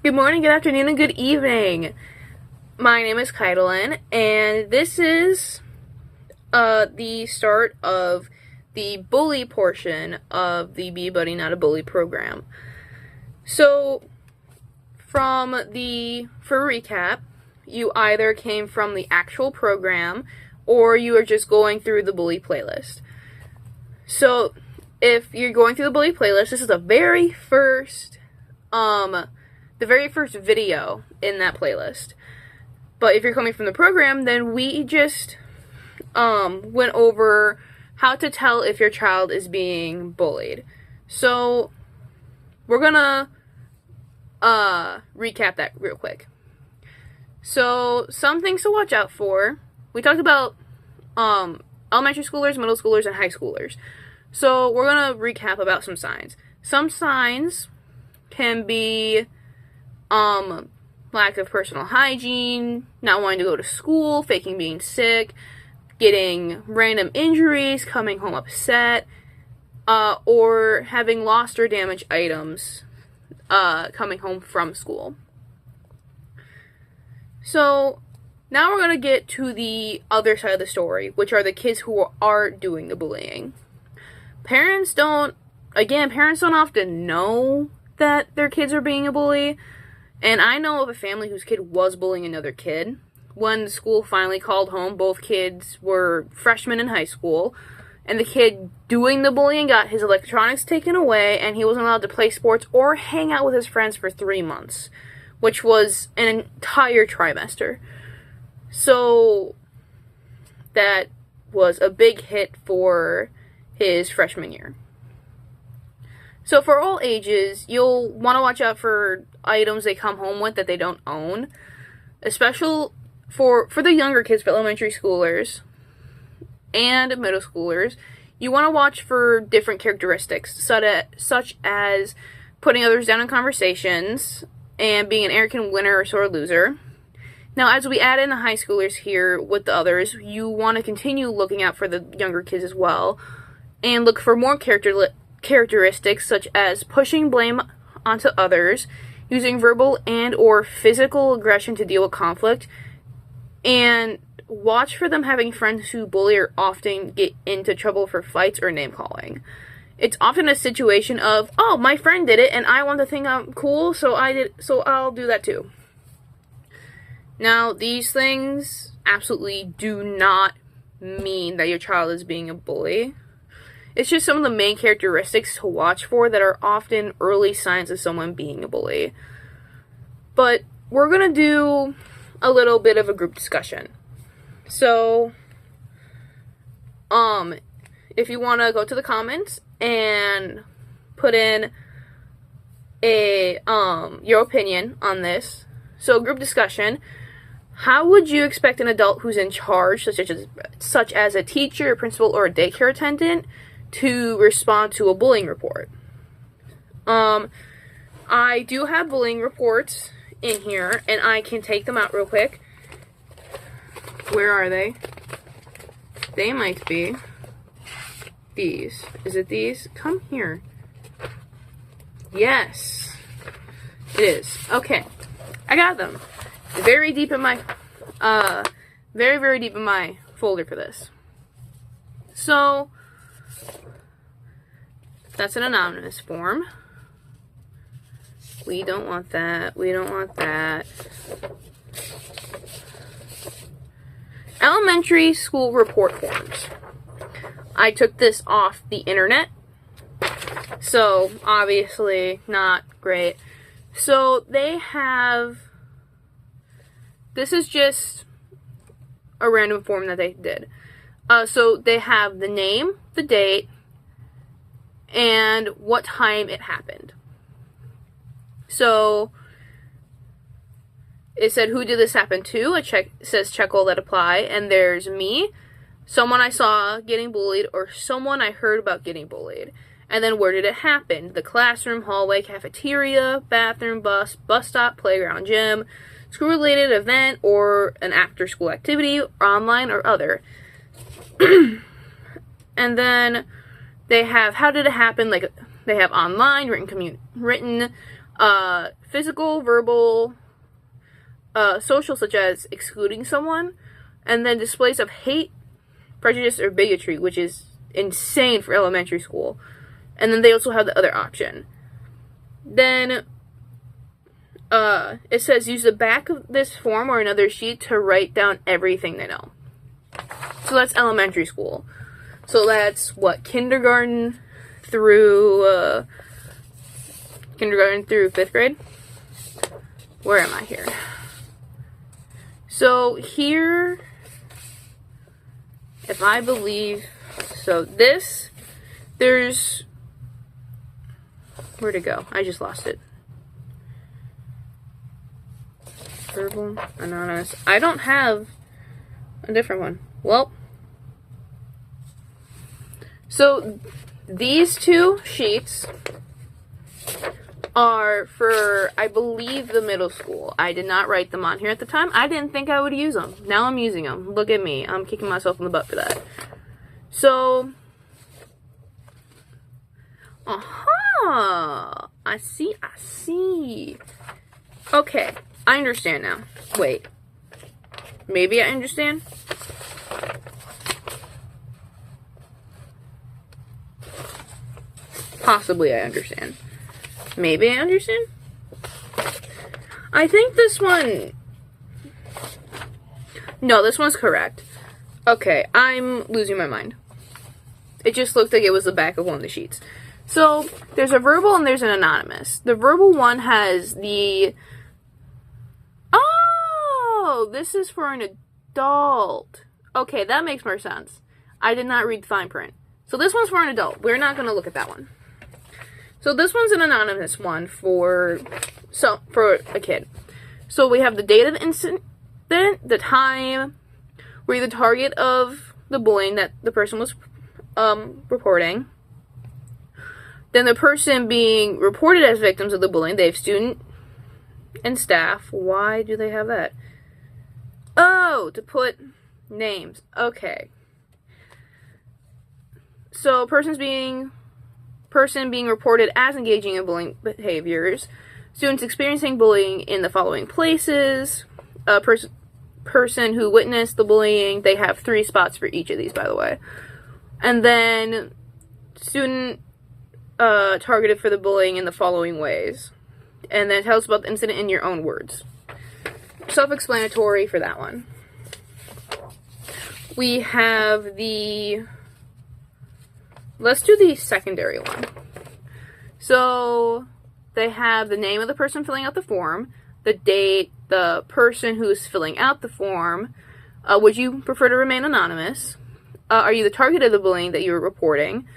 Good morning, good afternoon, and good evening. My name is Kaitlyn, and this is the start of the bully portion of the Be a Buddy Not a Bully program. So, for recap, you either came from the actual program or you are just going through the bully playlist. So, if you're going through the bully playlist, this is the very first video in that playlist. But if you're coming from the program, then we just went over how to tell if your child is being bullied. So we're gonna recap that real quick. So some things to watch out for. We talked about elementary schoolers, middle schoolers, and high schoolers. So we're gonna recap about some signs. Some signs can be lack of personal hygiene, not wanting to go to school, faking being sick, getting random injuries, coming home upset, or having lost or damaged items coming home from school. So now we're going to get to the other side of the story, which are the kids who are doing the bullying. Parents don't often know that their kids are being a bully. And I know of a family whose kid was bullying another kid. When the school finally called home, both kids were freshmen in high school. And the kid doing the bullying got his electronics taken away, and he wasn't allowed to play sports or hang out with his friends for 3 months, which was an entire trimester. So that was a big hit for his freshman year. So for all ages, you'll want to watch out for items they come home with that they don't own. Especially for the younger kids, for elementary schoolers and middle schoolers, you want to watch for different characteristics, such as putting others down in conversations and being an arrogant winner or sore loser. Now, as we add in the high schoolers here with the others, you want to continue looking out for the younger kids as well and look for more characteristics such as pushing blame onto others, using verbal and or physical aggression to deal with conflict, and watch for them having friends who bully or often get into trouble for fights or name calling. It's often a situation of, oh, my friend did it and I want to think I'm cool, so I'll do that too. Now, these things absolutely do not mean that your child is being a bully. It's just some of the main characteristics to watch for that are often early signs of someone being a bully. But we're going to do a little bit of a group discussion. So, if you want to go to the comments and put in your opinion on this. So, group discussion. How would you expect an adult who's in charge, such as a teacher, a principal, or a daycare attendant, to respond to a bullying report? I do have bullying reports in here, and I can take them out real quick. Where are they? They might be these. Is it these? Come here. Yes, it is. Okay, I got them. Very deep in my, very deep in my folder for this. So, that's an anonymous form. We don't want that. We don't want that. Elementary school report forms. I took this off the internet. So, obviously, not great. So, they have... This is just a random form that they did. So, they have the name, the date, and what time it happened. So, it said, who did this happen to? It says check all that apply. And there's me, someone I saw getting bullied, or someone I heard about getting bullied. And then where did it happen? The classroom, hallway, cafeteria, bathroom, bus stop, playground, gym, school-related event, or an after-school activity, online, or other. And then they have how did it happen, like they have online, written Physical, verbal, social, such as excluding someone, and then displays of hate, prejudice, or bigotry, which is insane for elementary school. And then they also have the other option. Then it says use the back of this form or another sheet to write down everything they know. So that's elementary school. So that's what, kindergarten through 5th grade? Where am I here? So here, if I believe, so this, there's, where'd it go? I just lost it. Verbal, anonymous. I don't have a different one. Well, so these two sheets are for, I believe, the middle school. I did not write them on here at the time. I didn't think I would use them. Now I'm using them. Look at me. I'm kicking myself in the butt for that. So, I see. Okay, I understand now. Wait. Maybe I understand? Possibly I understand. Maybe I understand? I think this one... No, this one's correct. Okay, I'm losing my mind. It just looked like it was the back of one of the sheets. So, there's a verbal and there's an anonymous. The verbal one has the... Oh! This is for an adult. Okay, that makes more sense. I did not read the fine print. So this one's for an adult. We're not going to look at that one. So this one's an anonymous one for a kid. So we have the date of the incident, the time, were you the target of the bullying that the person was reporting. Then the person being reported as victims of the bullying, they have student and staff. Why do they have that? Oh, to put names. Okay. So person being reported as engaging in bullying behaviors, students experiencing bullying in the following places, person who witnessed the bullying. They have 3 spots for each of these, by the way. And then student targeted for the bullying in the following ways. And then tell us about the incident in your own words. Self-explanatory for that one. We have the... Let's do the secondary one. So, they have the name of the person filling out the form, the date, the person who's filling out the form. Would you prefer to remain anonymous? Are you the target of the bullying that you were reporting?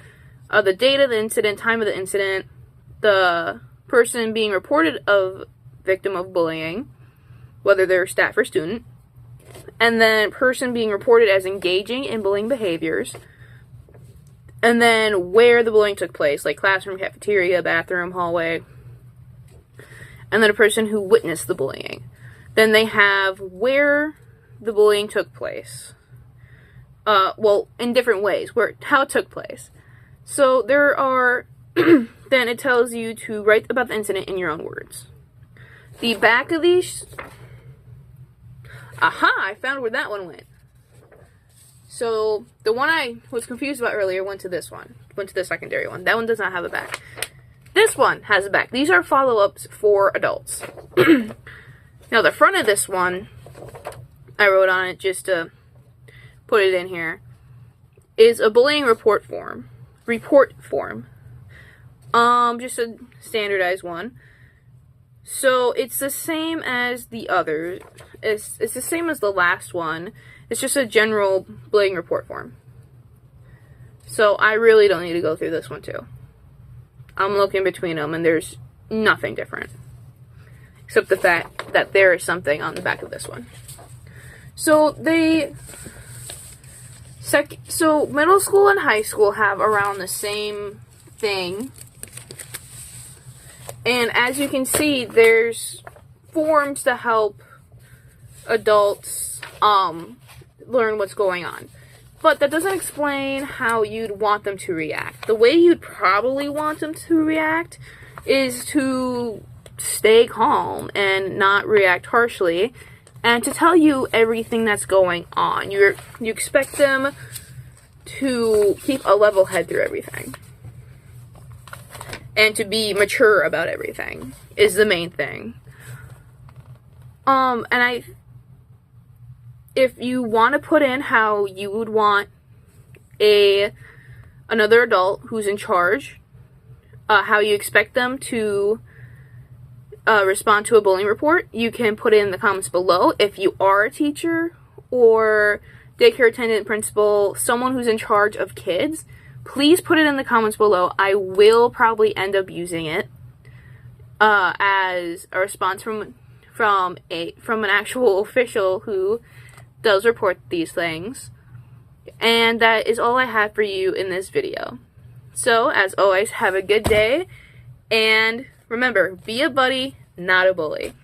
The date of the incident, time of the incident, the person being reported of victim of bullying, whether they're staff or student, and then person being reported as engaging in bullying behaviors, and then where the bullying took place, like classroom, cafeteria, bathroom, hallway, and then a person who witnessed the bullying. Then they have where the bullying took place. Well, in different ways, how it took place. So there are, then it tells you to write about the incident in your own words. The back of these, I found where that one went. So the one I was confused about earlier went to this one, went to the secondary one. That one does not have a back. This one has a back. These are follow-ups for adults. Now the front of this one, I wrote on it just to put it in here, is a bullying report form. Just a standardized one. So it's the same as the other. It's the same as the last one. It's just a general bullying report form. So I really don't need to go through this one too. I'm looking between them and there's nothing different. Except the fact that there is something on the back of this one. So so middle school and high school have around the same thing. And as you can see, there's forms to help adults learn what's going on. But that doesn't explain how you'd want them to react. The way you'd probably want them to react is to stay calm and not react harshly, and to tell you everything that's going on. You expect them to keep a level head through everything. And to be mature about everything is the main thing. If you want to put in how you would want another adult who's in charge, how you expect them to respond to a bullying report, you can put it in the comments below. If you are a teacher or daycare attendant, principal, someone who's in charge of kids, please put it in the comments below. I will probably end up using it as a response from an actual official who does report these things. And that is all I have for you in this video. So, as always, have a good day, and remember, be a buddy, not a bully.